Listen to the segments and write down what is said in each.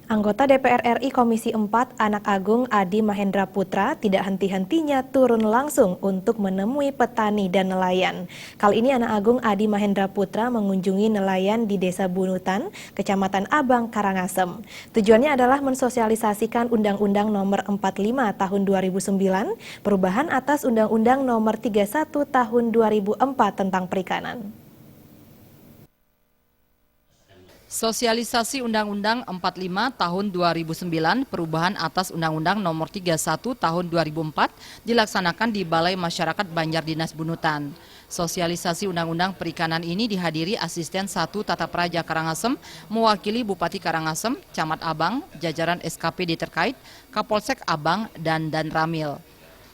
Anggota DPR RI Komisi 4 Anak Agung Adi Mahendra Putra tidak henti-hentinya turun langsung untuk menemui petani dan nelayan. Kali ini Anak Agung Adi Mahendra Putra mengunjungi nelayan di Desa Bunutan, Kecamatan Abang, Karangasem. Tujuannya adalah mensosialisasikan Undang-Undang Nomor 45 Tahun 2009, perubahan atas Undang-Undang Nomor 31 Tahun 2004 tentang perikanan. Sosialisasi Undang-Undang 45 Tahun 2009 perubahan atas Undang-Undang Nomor 31 Tahun 2004 dilaksanakan di Balai Masyarakat Banjar Dinas Bunutan. Sosialisasi Undang-Undang Perikanan ini dihadiri Asisten 1 Tata Praja Karangasem, mewakili Bupati Karangasem, Camat Abang, jajaran SKPD terkait, Kapolsek Abang, dan Ramil.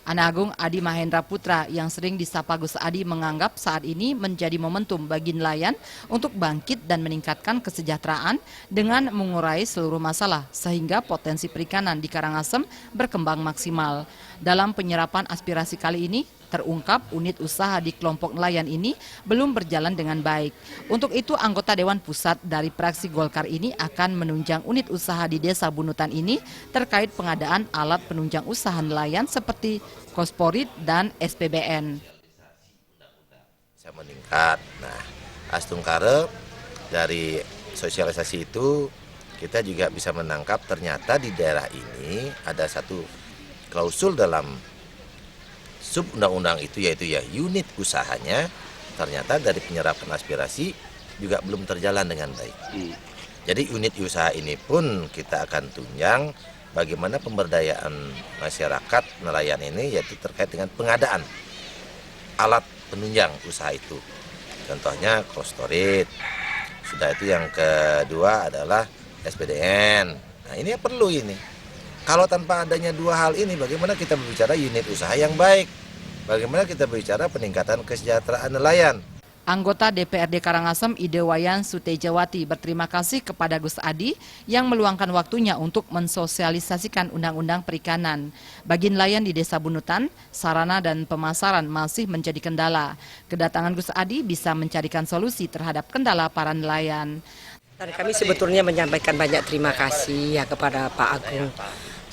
Anak Agung Adi Mahendra Putra yang sering disapa Gus Adi menganggap saat ini menjadi momentum bagi nelayan untuk bangkit dan meningkatkan kesejahteraan dengan mengurai seluruh masalah sehingga potensi perikanan di Karangasem berkembang maksimal. Dalam penyerapan aspirasi kali ini, terungkap unit usaha di kelompok nelayan ini belum berjalan dengan baik. Untuk itu anggota Dewan Pusat dari fraksi Golkar ini akan menunjang unit usaha di Desa Bunutan ini terkait pengadaan alat penunjang usaha nelayan seperti Kosporit dan SPBN. Bisa meningkat. Nah, Astungkare dari sosialisasi itu kita juga bisa menangkap ternyata di daerah ini ada satu klausul dalam sub undang-undang itu yaitu ya unit usahanya ternyata dari penyerapan aspirasi juga belum terjalan dengan baik. Jadi unit usaha ini pun kita akan tunjang bagaimana pemberdayaan masyarakat nelayan ini yaitu terkait dengan pengadaan alat penunjang usaha itu. Contohnya Kostorit. Sudah itu yang kedua adalah SPDN. Nah ini perlu ini. Kalau tanpa adanya dua hal ini, bagaimana kita berbicara unit usaha yang baik? Bagaimana kita berbicara peningkatan kesejahteraan nelayan? Anggota DPRD Karangasem Idewayan Sutejawati berterima kasih kepada Gus Adi yang meluangkan waktunya untuk mensosialisasikan Undang-Undang Perikanan. Bagi nelayan di Desa Bunutan, sarana dan pemasaran masih menjadi kendala. Kedatangan Gus Adi bisa mencarikan solusi terhadap kendala para nelayan. Dan kami sebetulnya menyampaikan banyak terima kasih ya kepada Pak Agung.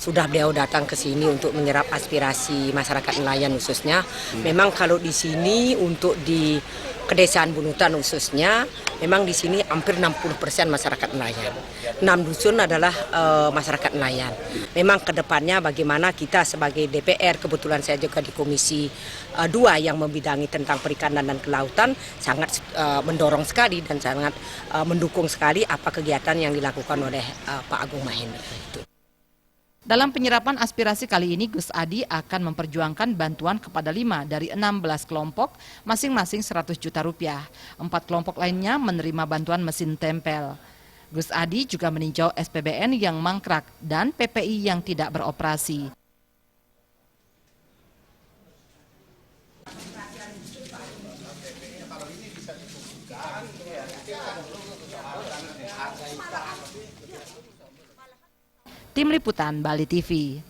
Sudah beliau datang ke sini untuk menyerap aspirasi masyarakat nelayan khususnya. Memang kalau di sini untuk di Kedesaan Bunutan khususnya, memang di sini hampir 60% masyarakat nelayan. 6 dusun adalah masyarakat nelayan. Memang ke depannya bagaimana kita sebagai DPR, kebetulan saya juga di Komisi 2 yang membidangi tentang perikanan dan kelautan, sangat mendorong sekali dan sangat mendukung sekali apa kegiatan yang dilakukan oleh Pak Agung Mahendra itu. Dalam penyerapan aspirasi kali ini, Gus Adi akan memperjuangkan bantuan kepada 5 dari 16 kelompok, masing-masing 100 juta rupiah. 4 kelompok lainnya menerima bantuan mesin tempel. Gus Adi juga meninjau SPBN yang mangkrak dan PPI yang tidak beroperasi. Tim Liputan Bali TV.